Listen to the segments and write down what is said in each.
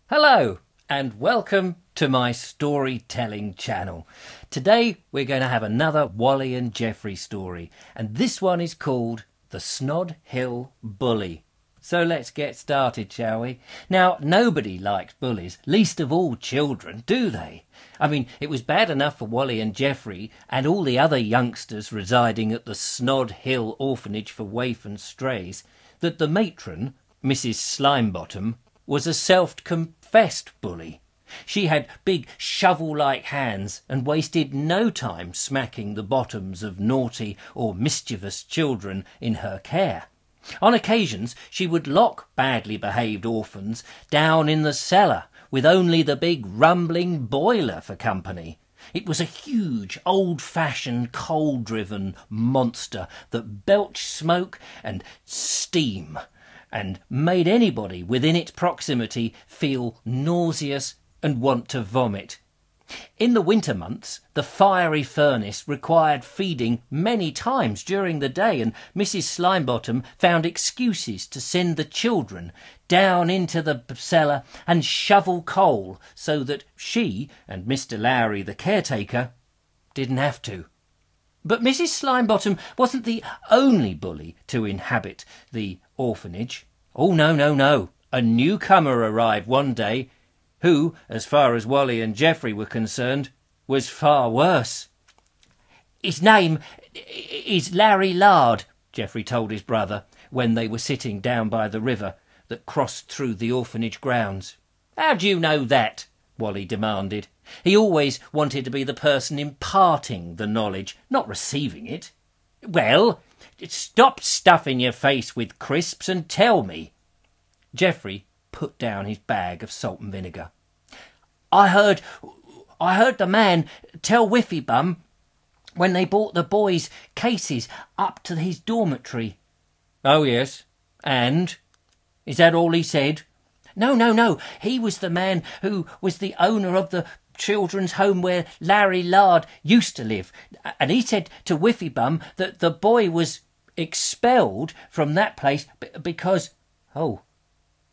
Hello and welcome to my storytelling channel. Today we're going to have another Wally and Jeffery story, and this one is called The Snod Hill Bully. So let's get started, shall we? Now, nobody likes bullies, least of all children, do they? I mean, it was bad enough for Wally and Jeffery and all the other youngsters residing at the Snod Hill orphanage for waif and strays that the matron, Mrs Slimebottom, was a self-confessed bully. She had big shovel-like hands and wasted no time smacking the bottoms of naughty or mischievous children in her care. On occasions she would lock badly behaved orphans down in the cellar with only the big rumbling boiler for company. It was a huge, old-fashioned, coal-driven monster that belched smoke and steam and made anybody within its proximity feel nauseous and want to vomit. In the winter months, the fiery furnace required feeding many times during the day, and Mrs Slimebottom found excuses to send the children down into the cellar and shovel coal so that she and Mr Lowry, the caretaker, didn't have to. But Mrs Slimebottom wasn't the only bully to inhabit the orphanage. Oh, no. A newcomer arrived one day who, as far as Wally and Jeffery were concerned, was far worse. "His name is Larry Lard," Jeffery told his brother when they were sitting down by the river that crossed through the orphanage grounds. "How do you know that?" Wally demanded. He always wanted to be the person imparting the knowledge, not receiving it. "Well, stop stuffing your face with crisps and tell me." Jeffery put down his bag of salt and vinegar. I heard the man tell Whiffy Bum when they brought the boys' cases up to his dormitory." "Oh, yes. And? Is that all he said?" No. He was the man who was the owner of the children's home where Larry Lard used to live. And he said to Whiffy Bum that the boy was expelled from that place because... "Oh,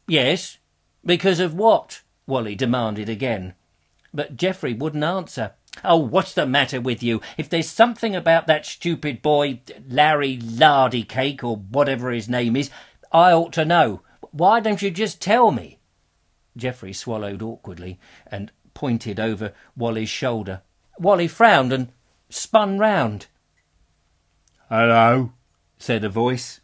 yes, because of what?" Wally demanded again. But Jeffery wouldn't answer. "Oh, what's the matter with you? If there's something about that stupid boy, Larry Lardy Cake, or whatever his name is, I ought to know. Why don't you just tell me?" Jeffery swallowed awkwardly and pointed over Wally's shoulder. Wally frowned and spun round. "Hello," said a voice.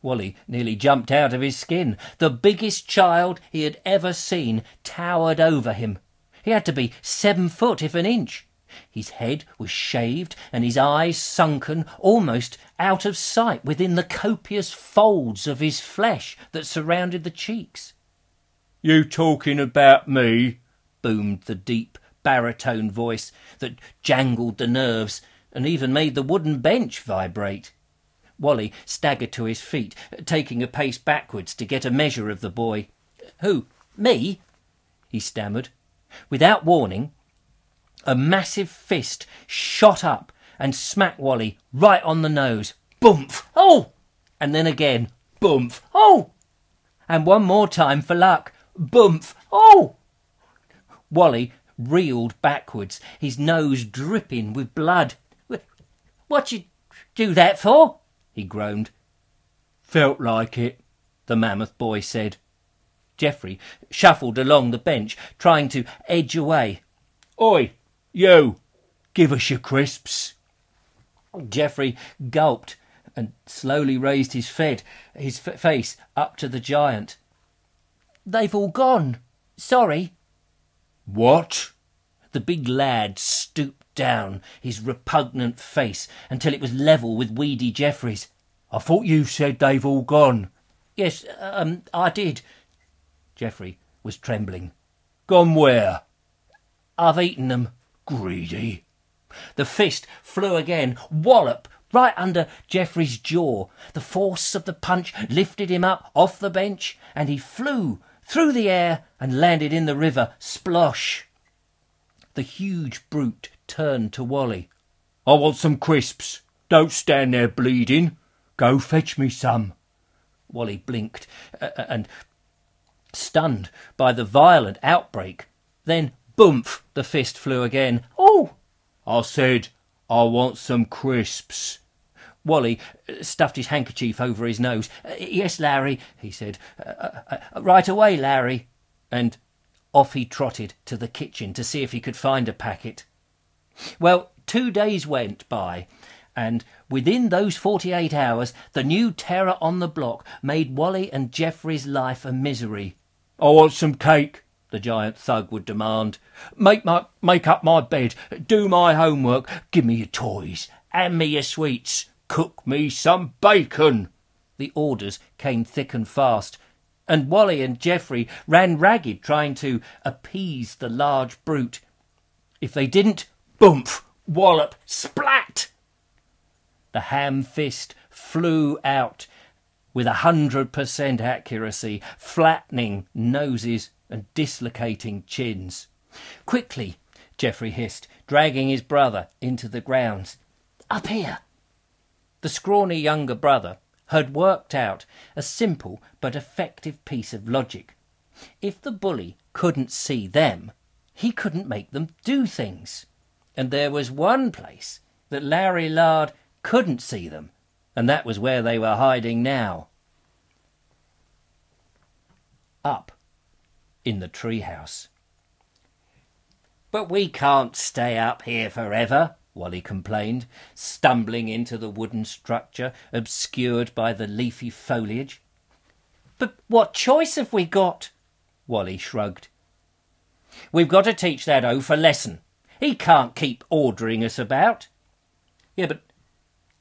Wally nearly jumped out of his skin. The biggest child he had ever seen towered over him. He had to be 7 foot if an inch. His head was shaved and his eyes sunken almost out of sight within the copious folds of his flesh that surrounded the cheeks. "You talking about me?" boomed the deep baritone voice that jangled the nerves and even made the wooden bench vibrate. Wally staggered to his feet, taking a pace backwards to get a measure of the boy. "Who? Me?" he stammered. Without warning, a massive fist shot up and smacked Wally right on the nose. Boomf! "Oh!" And then again. Boomf! "Oh!" And one more time for luck. Boomf! "Oh!" Wally reeled backwards, his nose dripping with blood. "What you do that for?" he groaned. "Felt like it," the mammoth boy said. Jeffery shuffled along the bench, trying to edge away. "Oi, you! Give us your crisps." Jeffery gulped and slowly raised his face up to the giant. "They've all gone. Sorry." "What?" The big lad stooped down his repugnant face until it was level with weedy Jeffrey's. "I thought you said they've all gone." "Yes, I did." Jeffery was trembling. "Gone where?" "I've eaten them." "Greedy." The fist flew again, wallop, right under Jeffrey's jaw. The force of the punch lifted him up off the bench, and he flew through the air and landed in the river, splosh. The huge brute turned to Wally. "I want some crisps. Don't stand there bleeding. Go fetch me some." Wally blinked and stunned by the violent outbreak. Then, boomph, the fist flew again. "Oh!" "I said, I want some crisps." Wally stuffed his handkerchief over his nose. "Yes, Larry," he said. "Right away, Larry." And off he trotted to the kitchen to see if he could find a packet. Well, 2 days went by, and within those 48 hours the new terror on the block made Wally and Jeffrey's life a misery. "I want some cake," the giant thug would demand. Make up my bed, do my homework, give me your toys, hand me your sweets, cook me some bacon." The orders came thick and fast, and Wally and Jeffrey ran ragged trying to appease the large brute. If they didn't, boomph, wallop, splat! The ham fist flew out with 100% accuracy, flattening noses and dislocating chins. "Quickly," Jeffrey hissed, dragging his brother into the grounds. "Up here." The scrawny younger brother had worked out a simple but effective piece of logic. If the bully couldn't see them, he couldn't make them do things. And there was one place that Larry Lard couldn't see them, and that was where they were hiding now. Up in the treehouse. "But we can't stay up here forever," Wally complained, stumbling into the wooden structure obscured by the leafy foliage. "But what choice have we got?" Wally shrugged. "We've got to teach that oaf a lesson. He can't keep ordering us about." "Yeah, but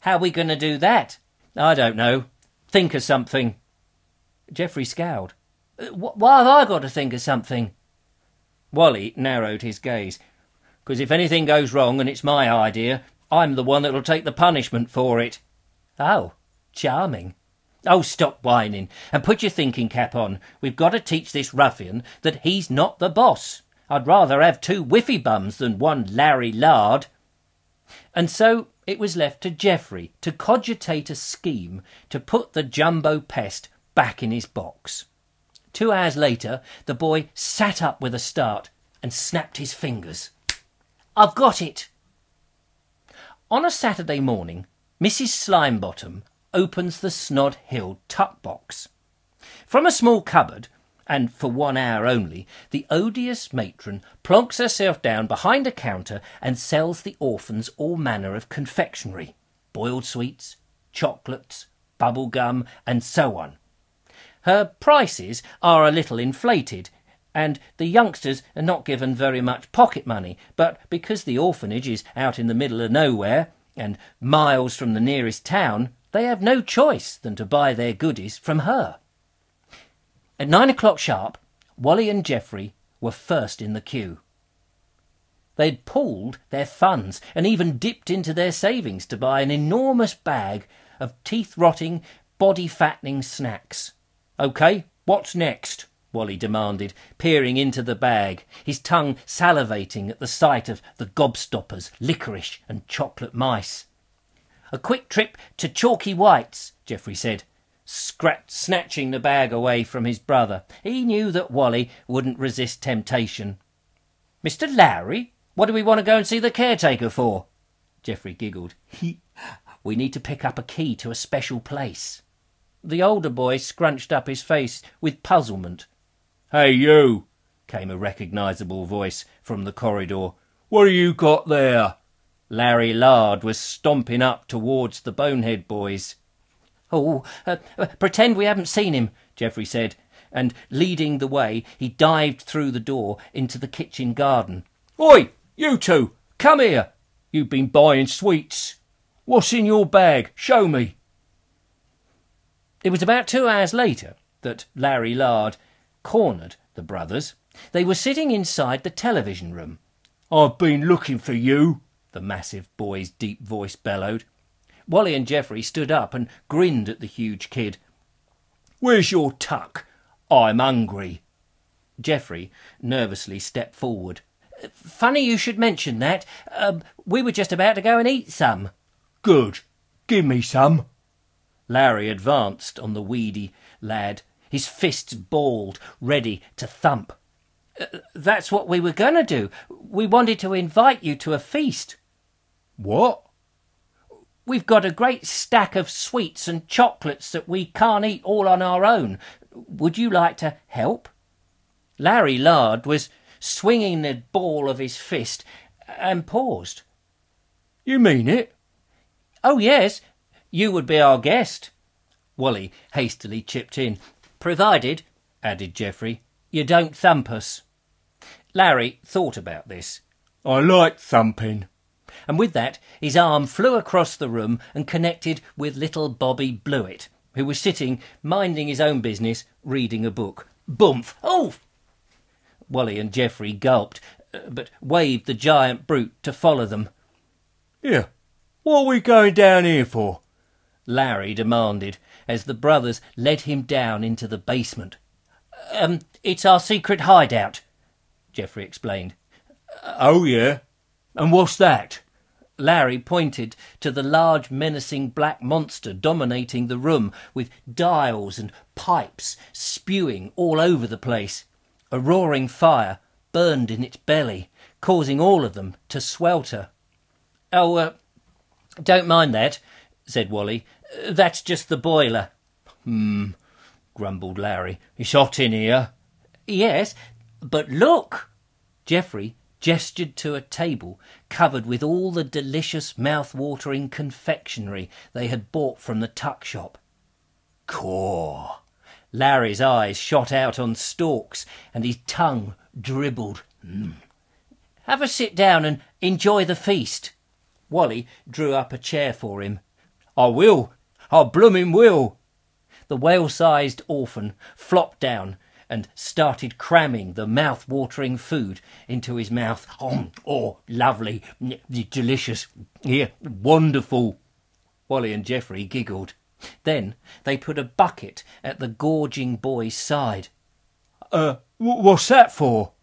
how are we going to do that?" "I don't know. Think of something." Jeffrey scowled. "Why have I got to think of something?" Wally narrowed his gaze. "Because if anything goes wrong and it's my idea, I'm the one that'll take the punishment for it." "Oh, charming." "Oh, stop whining and put your thinking cap on. We've got to teach this ruffian that he's not the boss. I'd rather have 2 whiffy bums than 1 Larry Lard." And so it was left to Jeffrey to cogitate a scheme to put the jumbo pest back in his box. 2 hours later, the boy sat up with a start and snapped his fingers. "I've got it." On a Saturday morning, Mrs Slimebottom opens the Snod Hill tuck box. From a small cupboard, and for 1 hour only, the odious matron plonks herself down behind a counter and sells the orphans all manner of confectionery, boiled sweets, chocolates, bubble gum, and so on. Her prices are a little inflated, and the youngsters are not given very much pocket money, but because the orphanage is out in the middle of nowhere and miles from the nearest town, they have no choice than to buy their goodies from her. At 9 o'clock sharp, Wally and Jeffrey were first in the queue. They'd pooled their funds and even dipped into their savings to buy an enormous bag of teeth-rotting, body-fattening snacks. "OK, what's next?" Wally demanded, peering into the bag, his tongue salivating at the sight of the gobstoppers, licorice and chocolate mice. "A quick trip to Chalky White's," Jeffrey said, snatching the bag away from his brother. He knew that Wally wouldn't resist temptation. "Mr Larry, what do we want to go and see the caretaker for?" Jeffrey giggled. "We need to pick up a key to a special place." The older boy scrunched up his face with puzzlement. "Hey, you!" came a recognisable voice from the corridor. "What have you got there?" Larry Lard was stomping up towards the bonehead boys. "Oh, pretend we haven't seen him," Jeffrey said, and leading the way, he dived through the door into the kitchen garden. "Oi, you two, come here. You've been buying sweets. What's in your bag? Show me." It was about 2 hours later that Larry Lard cornered the brothers. They were sitting inside the television room. "I've been looking for you," the massive boy's deep voice bellowed. Wally and Jeffrey stood up and grinned at the huge kid. "Where's your tuck? I'm hungry." Jeffrey nervously stepped forward. "Funny you should mention that. We were just about to go and eat some." "Good. Give me some." Larry advanced on the weedy lad. his fists balled, ready to thump. That's what we were going to do. We wanted to invite you to a feast. What? We've got a great stack of sweets and chocolates that we can't eat all on our own. Would you like to help? Larry Lard was swinging the ball of his fist and paused. You mean it? Oh, yes. You would be our guest. Wally hastily chipped in. Provided, added Jeffery, you don't thump us. Larry thought about this. I like thumping. And with that, his arm flew across the room and connected with little Bobby Blewett, who was sitting, minding his own business, reading a book. Boomf! Oh! Wally and Jeffery gulped, but waved the giant brute to follow them. Here, what are we going down here for? Larry demanded, as the brothers led him down into the basement. It's our secret hideout, Jeffery explained. Oh, yeah? And what's that? Larry pointed to the large menacing black monster dominating the room, with dials and pipes spewing all over the place. A roaring fire burned in its belly, causing all of them to swelter. Oh, don't mind that, said Wally. That's just the boiler. Grumbled Larry. It's hot in here. Yes, but look! Jeffery gestured to a table covered with all the delicious mouth-watering confectionery they had bought from the tuck shop. Caw! Larry's eyes shot out on stalks and his tongue dribbled. Have a sit down and enjoy the feast. Wally drew up a chair for him. I will. I bloomin' will. The whale-sized orphan flopped down and started cramming the mouth-watering food into his mouth. Oh, lovely, delicious, yeah, wonderful. Wally and Jeffery giggled. Then they put a bucket at the gorging boy's side. What's that for?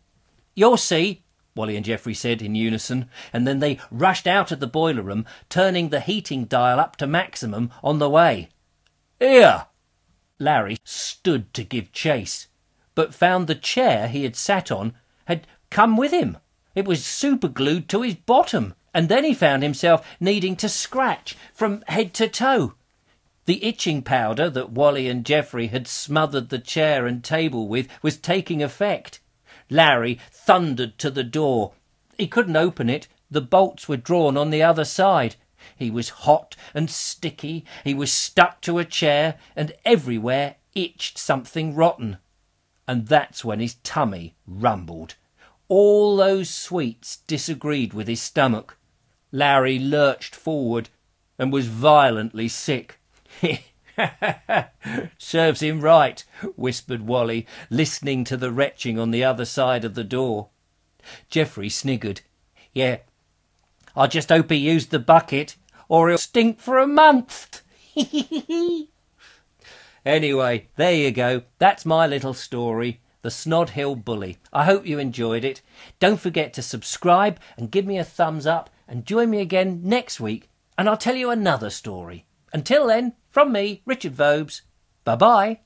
You'll see, Wally and Jeffery said in unison, and then they rushed out of the boiler room, turning the heating dial up to maximum on the way. Here! Larry stood to give chase, but found the chair he had sat on had come with him. It was superglued to his bottom, and then he found himself needing to scratch from head to toe. The itching powder that Wally and Jeffery had smothered the chair and table with was taking effect. Larry thundered to the door. He couldn't open it. The bolts were drawn on the other side. He was hot and sticky. He was stuck to a chair, and everywhere itched something rotten. And that's when his tummy rumbled. All those sweets disagreed with his stomach. Larry lurched forward and was violently sick. Serves him right, whispered Wally, listening to the retching on the other side of the door. Jeffery sniggered. Yeah, I just hope he used the bucket, or he'll stink for a month. Anyway, there you go. That's my little story, The Snod Hill Bully. I hope you enjoyed it. Don't forget to subscribe and give me a thumbs up, and join me again next week, and I'll tell you another story. Until then, from me, Richard Vobes, bye-bye.